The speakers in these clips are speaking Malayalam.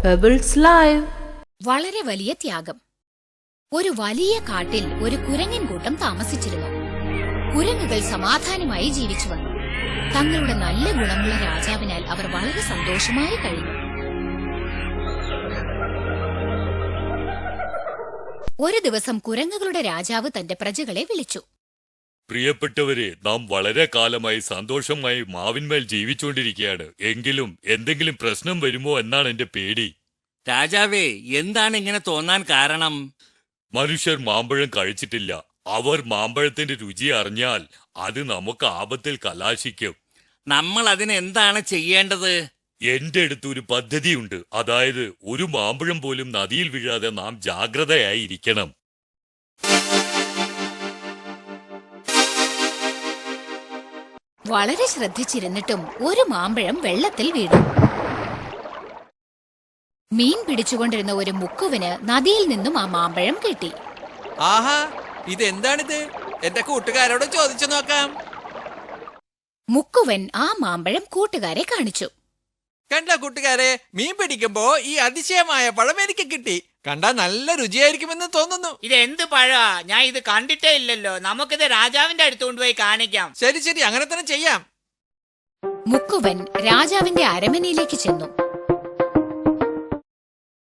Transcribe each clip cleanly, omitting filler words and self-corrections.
Pebbles live. വളരെ വലിയ ത്യാഗം. ഒരു വലിയ കാട്ടിൽ ഒരു കുരങ്ങൻ കൂട്ടം താമസിച്ചിരുന്നു. കുരങ്ങുകൾ സമാധാനമായി ജീവിച്ചു വന്നു. തങ്ങളുടെ നല്ല ഗുണമുള്ള രാജാവിനാൽ അവർ വളരെ സന്തോഷമായി കഴിഞ്ഞു. ഒരു ദിവസം കുരങ്ങുകളുടെ രാജാവ് തന്റെ പ്രജകളെ വിളിച്ചു. പ്രിയപ്പെട്ടവരെ, നാം വളരെ കാലമായി സന്തോഷമായി മാവിന്മേൽ ജീവിച്ചുകൊണ്ടിരിക്കുകയാണ്. എങ്കിലും എന്തെങ്കിലും പ്രശ്നം വരുമോ എന്നാണ് എന്റെ പേടി. രാജാവേ, എന്താണ് ഇങ്ങനെ തോന്നാൻ കാരണം? മനുഷ്യർ മാമ്പഴം കഴിച്ചിട്ടില്ല. അവർ മാമ്പഴത്തിന്റെ രുചി അറിഞ്ഞാൽ അത് നമുക്ക് ആപത്തിൽ കലാശിക്കും. നമ്മൾ അതിന് എന്താണ് ചെയ്യേണ്ടത്? എന്റെ അടുത്ത് ഒരു പദ്ധതിയുണ്ട്. അതായത്, ഒരു മാമ്പഴം പോലും നദിയിൽ വീഴാതെ നാം ജാഗ്രതയായിരിക്കണം. വളരെ ശ്രദ്ധിച്ചിരുന്നിട്ടും ഒരു മാമ്പഴം വെള്ളത്തിൽ വീണു. മീൻ പിടിച്ചുകൊണ്ടിരുന്ന ഒരു മുക്കുവിന് നദിയിൽ നിന്നും ആ മാമ്പഴം കിട്ടി. ആഹാ, ഇതെന്താണിത്? എന്റെ കൂട്ടുകാരോട് ചോദിച്ചു നോക്കാം. മുക്കുവൻ ആ മാമ്പഴം കൂട്ടുകാരെ കാണിച്ചു. കണ്ട കൂട്ടുകാരെ, മീൻ പിടിക്കുമ്പോ ഈ അതിശയമായ പഴം എനിക്ക് കിട്ടി. കണ്ടാ നല്ല രുചിയായിരിക്കുമെന്ന് തോന്നുന്നു. ഇത് എന്ത് പഴാ? ഞാൻ ഇത് കണ്ടിട്ടേ ഇല്ലല്ലോ. നമുക്കിത് രാജാവിന്റെ അടുത്ത് കൊണ്ടുപോയി കാണിക്കാം. ശരി ശരി, അങ്ങനെ തന്നെ ചെയ്യാം. മുക്കുവൻ രാജാവിന്റെ അരമനയിലേക്ക് ചെന്നു.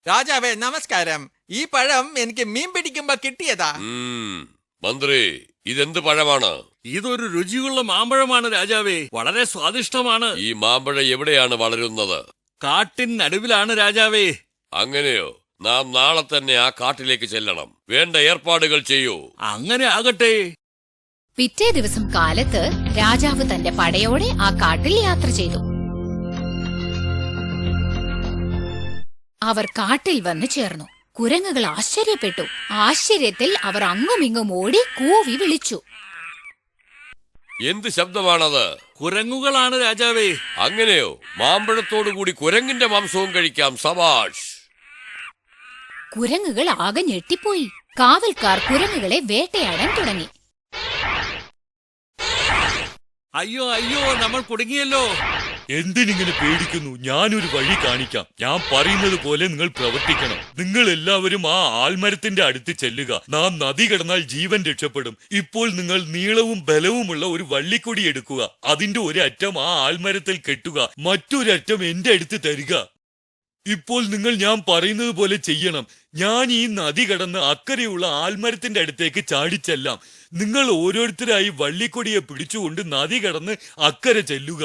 രാജാവേ, നമസ്കാരം. ഈ പഴം എനിക്ക് മീൻ പിടിക്കുമ്പോ കിട്ടിയതാ. മന്ത്രി, ഇതെന്ത് പഴമാണ്? ഇതൊരു രുചിയുള്ള മാമ്പഴമാണ് രാജാവേ. വളരെ സ്വാദിഷ്ടമാണ്. ഈ മാമ്പഴം എവിടെയാണ് വളരുന്നത്? കാട്ടിൻ നടുവിലാണ് രാജാവേ. അങ്ങനെയോ? നാം നാളെ തന്നെ ആ കാട്ടിലേക്ക് ചെല്ലണം. വേണ്ട ഏർപ്പാടുകൾ ചെയ്യൂ. അങ്ങനെ ആകട്ടെ. പിറ്റേ ദിവസം കാലത്ത് രാജാവ് തന്റെ പടയോടെ ആ കാട്ടിൽ യാത്ര ചെയ്തു. അവർ കാട്ടിൽ വന്നു ചേർന്നു. കുരങ്ങുകൾ ആശ്ചര്യപ്പെട്ടു. ആശ്ചര്യത്തിൽ അവർ അങ്ങുമിങ്ങും ഓടി കൂവി വിളിച്ചു. എന്ത് ശബ്ദമാണത്? കുരങ്ങുകളാണ് രാജാവേ. അങ്ങനെയോ? മാമ്പഴത്തോടുകൂടി കുരങ്ങിന്റെ മാംസവും കഴിക്കാം. സബാഷ്! കുരങ്ങുകൾ ആകെ ഞെട്ടിപ്പോയി. കാവൽക്കാർ കുരങ്ങുകളെ വേട്ടയാടാൻ തുടങ്ങി. അയ്യോ അയ്യോ, നമ്മൾ കുടുങ്ങിയല്ലോ. എന്തിനിങ്ങനെ പേടിക്കുന്നു? ഞാനൊരു വഴി കാണിക്കാം. ഞാൻ പറയുന്നത് പോലെ നിങ്ങൾ പ്രവർത്തിക്കണം. നിങ്ങൾ എല്ലാവരും ആ ആൽമരത്തിന്റെ അടുത്ത് ചെല്ലുക. നാം നദി കടന്നാൽ ജീവൻ രക്ഷപ്പെടും. ഇപ്പോൾ നിങ്ങൾ നീളവും ബലവുമുള്ള ഒരു വള്ളിക്കൊടി എടുക്കുക. അതിന്റെ ഒരു അറ്റം ആ ആൽമരത്തിൽ കെട്ടുക. മറ്റൊരറ്റം എന്റെ അടുത്ത് തരിക. ഇപ്പോൾ നിങ്ങൾ ഞാൻ പറയുന്നത് പോലെ ചെയ്യണം. ഞാൻ ഈ നദി കടന്ന് അക്കരെയുള്ള ആൽമരത്തിന്റെ അടുത്തേക്ക് ചാടിച്ചെല്ലാം. നിങ്ങൾ ഓരോരുത്തരായി വള്ളിക്കൊടിയെ പിടിച്ചുകൊണ്ട് നദി കടന്ന് അക്കരെ ചെല്ലുക.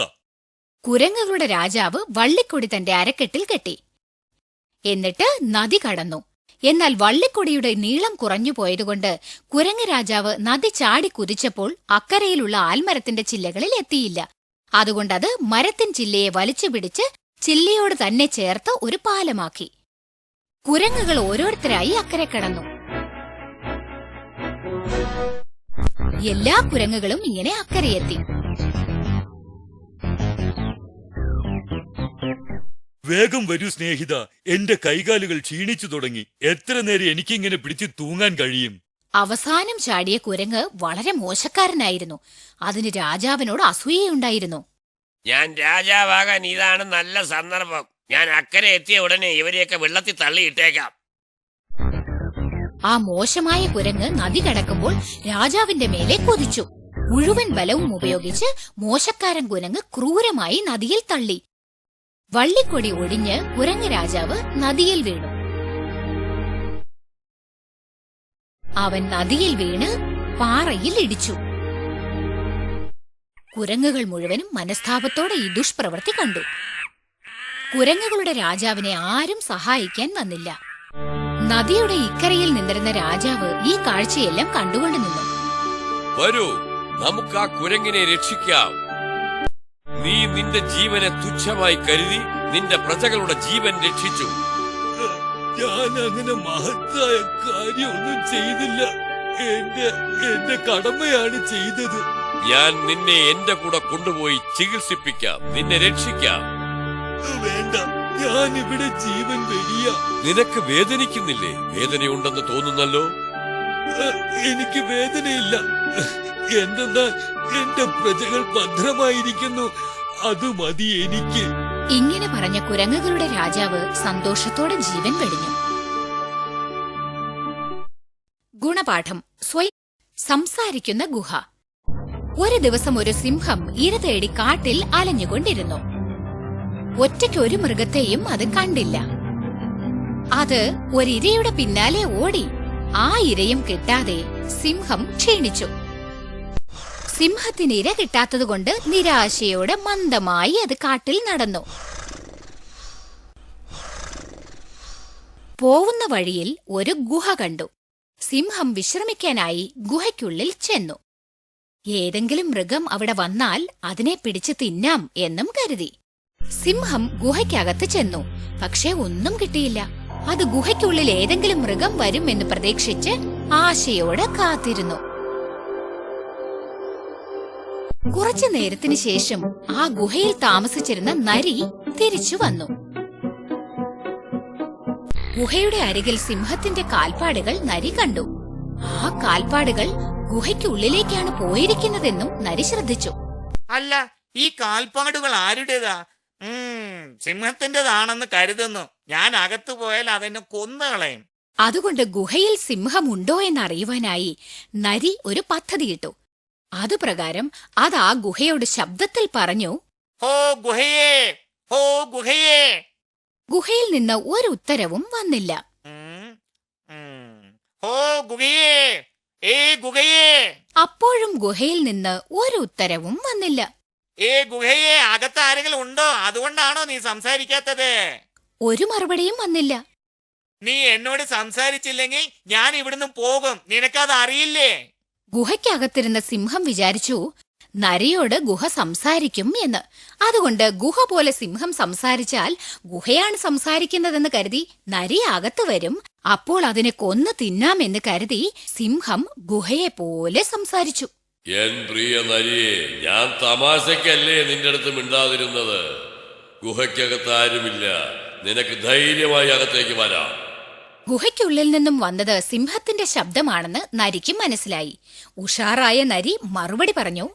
കുരങ്ങുകളുടെ രാജാവ് വള്ളിക്കൊടി തന്റെ അരക്കെട്ടിൽ കെട്ടി. എന്നിട്ട് നദി കടന്നു. എന്നാൽ വള്ളിക്കൊടിയുടെ നീളം കുറഞ്ഞു പോയതുകൊണ്ട് കുരങ്ങ് രാജാവ് നദി ചാടി കുതിച്ചപ്പോൾ അക്കരയിലുള്ള ആൽമരത്തിന്റെ ചില്ലകളിൽ എത്തിയില്ല. അതുകൊണ്ടത് മരത്തിൻ ചില്ലയെ വലിച്ചു പിടിച്ച് ചില്ലയോട് തന്നെ ചേർത്ത് ഒരു പാലമാക്കി. കുരങ്ങുകൾ ഓരോരുത്തരായി അക്കരെ കടന്നു. എല്ലാ കുരങ്ങുകളും ഇങ്ങനെ അക്കരയെത്തി. വേഗം വരൂ സ്നേഹിത. എന്റെ കൈകാലുകൾ ക്ഷീണിച്ചു തുടങ്ങി. എത്ര നേരം എനിക്കിങ്ങനെ പിടിച്ച് തൂങ്ങാൻ കഴിയും? അവസാനം ചാടിയ കുരങ്ങ് വളരെ മോശക്കാരനായിരുന്നു. അതിന് രാജാവിനോട് അസൂയയുണ്ടായിരുന്നു. ഞാൻ രാജാവാകാൻ ഇതാണ് നല്ല സന്ദർഭം. ഞാൻ അക്കരെ എത്തിയ ഉടനെ ഇവരെയൊക്കെ വെള്ളത്തിൽ തള്ളിയിട്ടേക്കാം. ആ മോശമായ കുരങ്ങ് നദി കടക്കുമ്പോൾ രാജാവിന്റെ മേലെ കുതിച്ചു. മുഴുവൻ ബലവും ഉപയോഗിച്ച് മോശക്കാരൻ കുരങ്ങ് ക്രൂരമായി നദിയിൽ തള്ളി. വള്ളിക്കൊടി ഒടിഞ്ഞ് കുരങ്ങ് രാജാവ് നദിയിൽ വീണു. അവൻ നദിയിൽ വീണ് പാറയിൽ ഇടിച്ചു. കുരങ്ങുകൾ മുഴുവനും മനസ്താപത്തോടെ ഈ ദുഷ്പ്രവൃത്തി കണ്ടു. കുരങ്ങുകളുടെ രാജാവിനെ ആരും സഹായിക്കാൻ വന്നില്ല. നദിയുടെ ഇക്കരയിൽ നിന്നിരുന്ന രാജാവ് ഈ കാഴ്ചയെല്ലാം കണ്ടുകൊണ്ട് നിന്നു. വരൂ, നമുക്ക് ആ കുരങ്ങിനെ രക്ഷിക്കാം. നീ നിന്റെ ജീവനെ തുച്ഛമായി കരുതി നിന്റെ പ്രജകളുടെ ജീവൻ രക്ഷിച്ചു. ഞാൻ അങ്ങനെ മഹത്തായ കാര്യമൊന്നും ചെയ്തില്ല. എന്റെ കടമയാണ് ചെയ്തത്. ഞാൻ നിന്നെ എന്റെ കൂടെ കൊണ്ടുപോയി ചികിത്സിപ്പിക്കാം. നിന്നെ രക്ഷിക്കാം. വേണ്ട, ഞാൻ ഇവിടെ ജീവൻ വെടിയാ. നിനക്ക് വേദനിക്കുന്നില്ലേ? വേദനയുണ്ടെന്ന് തോന്നുന്നല്ലോ. എനിക്ക് വേദനയില്ല. എന്തെന്നാൽ എന്റെ പ്രജകൾ ഭദ്രമായിരിക്കുന്നു. അത് മതി എനിക്ക്. ഇങ്ങനെ പറഞ്ഞ കുരങ്ങുകളുടെ രാജാവ് സന്തോഷത്തോടെ ജീവൻ വെടിഞ്ഞു. ഗുണപാഠം സ്വയം സംസാരിക്കുന്ന ഗുഹ. ഒരു ദിവസം ഒരു സിംഹം ഇര തേടി കാട്ടിൽ അലഞ്ഞുകൊണ്ടിരുന്നു. ഒറ്റയ്ക്ക് ഒരു മൃഗത്തെയും അത് കണ്ടില്ല. അത് ഒരിരയുടെ പിന്നാലെ ഓടി. ആ ഇരയും കിട്ടാതെ സിംഹം ക്ഷീണിച്ചു. സിംഹത്തിന് ഇര കിട്ടാത്തതുകൊണ്ട് നിരാശയോടെ മന്ദമായി അത് കാട്ടിൽ നടന്നു. പോവുന്ന വഴിയിൽ ഒരു ഗുഹ കണ്ടു. സിംഹം വിശ്രമിക്കാനായി ഗുഹയ്ക്കുള്ളിൽ ചെന്നു. ഏതെങ്കിലും മൃഗം അവിടെ വന്നാൽ അതിനെ പിടിച്ചു തിന്നാം എന്നും കരുതി. സിംഹം ഗുഹയ്ക്കകത്ത് ചെന്നു. പക്ഷെ ഒന്നും കിട്ടിയില്ല. അത് ഗുഹയ്ക്കുള്ളിൽ ഏതെങ്കിലും മൃഗം വരും എന്ന് പ്രതീക്ഷിച്ച് ആശയോടെ കാത്തിരുന്നു. കുറച്ചു നേരത്തിനു ശേഷം ആ ഗുഹയിൽ താമസിച്ചിരുന്ന നരി തിരിച്ചു വന്നു. ഗുഹയുടെ അരികിൽ സിംഹത്തിന്റെ കാൽപ്പാടുകൾ നരി കണ്ടു. ആ കാൽപ്പാടുകൾ ഗുഹയ്ക്കുള്ളിലേക്കാണ് പോയിരിക്കുന്നതെന്നും നരി ശ്രദ്ധിച്ചു. അല്ല, ഈ കാൽപ്പാടുകൾ ആരുടേതാ? സിംഹത്തിന്റേതാണെന്ന് കരുതുന്നു. ഞാൻ അകത്തു പോയാൽ അതെന്നെ കൊന്നുകളയും. അതുകൊണ്ട് ഗുഹയിൽ സിംഹമുണ്ടോ എന്നറിയുവാനായി നരി ഒരു പദ്ധതിയിട്ടു. അതുപ്രകാരം അത് ആ ഗുഹയോട് ശബ്ദത്തിൽ പറഞ്ഞു, ഹോ ഗുഹയേ, ഹോ ഗുഹയേ. ഗുഹയിൽ നിന്ന് ഒരു ഉത്തരവും വന്നില്ല. ഹോ ഗുഹയേ, ഏ ഗുഹയേ. അപ്പോഴും ഗുഹയിൽ നിന്ന് ഒരു ഉത്തരവും വന്നില്ല. ഏ ഗുഹയേ, അകത്ത് ആരെങ്കിലും ഉണ്ടോ? അതുകൊണ്ടാണോ നീ സംസാരിക്കാത്തത്? ഒരു മറുപടിയും വന്നില്ല. നീ എന്നോട് സംസാരിച്ചില്ലെങ്കിൽ ഞാൻ ഇവിടുന്ന് പോകും. നിനക്കത് അറിയില്ലേ? ഗുഹയ്ക്കകത്തിരുന്ന സിംഹം വിചാരിച്ചു നരിയോട് ഗുഹ സംസാരിക്കും എന്ന്. അതുകൊണ്ട് ഗുഹ പോലെ സിംഹം സംസാരിച്ചാൽ ഗുഹയാണ് സംസാരിക്കുന്നതെന്ന് കരുതി നരി അകത്ത് വരും. അപ്പോൾ അതിനെ കൊന്നു തിന്നാമെന്ന് കരുതി സിംഹം ഗുഹയെ പോലെ സംസാരിച്ചു. എൻ പ്രിയ നരിയെ, ഞാൻ തമാശക്കല്ലേ നിന്റെ അടുത്ത് മിണ്ടാതിരുന്നത്. ഗുഹയ്ക്കകത്ത് ആരുമില്ല. നിനക്ക് ധൈര്യമായി അകത്തേക്ക് വരാം. ഗുഹയ്ക്കുള്ളിൽ നിന്നും വന്നത് സിംഹത്തിന്റെ ശബ്ദമാണെന്ന് നരിക്കും മനസ്സിലായി. ഉഷാറായ നരി മറുപടി പറഞ്ഞു,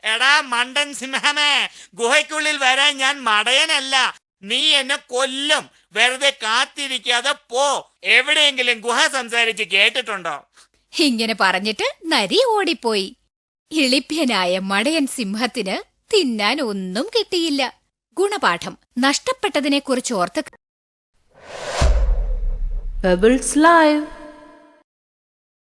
എടാ മണ്ടൻ സിംഹമേ, ഗുഹയ്ക്കുള്ളിൽ വരാൻ ഞാൻ മടയനല്ല. നീ എന്നെ കൊല്ലും. വെറുതെ കാത്തിരിക്കാതെ പോ. എവിടെയെങ്കിലും ഗുഹ സംസാരിച്ച് കേട്ടിട്ടുണ്ടോ? ഇങ്ങനെ പറഞ്ഞിട്ട് നരി ഓടിപ്പോയി. ഇളിപ്യനായ മടയൻ സിംഹത്തിന് തിന്നാൻ ഒന്നും കിട്ടിയില്ല. ഗുണപാഠം നഷ്ടപ്പെട്ടതിനെക്കുറിച്ച് ഓർത്ത് Pebbles Live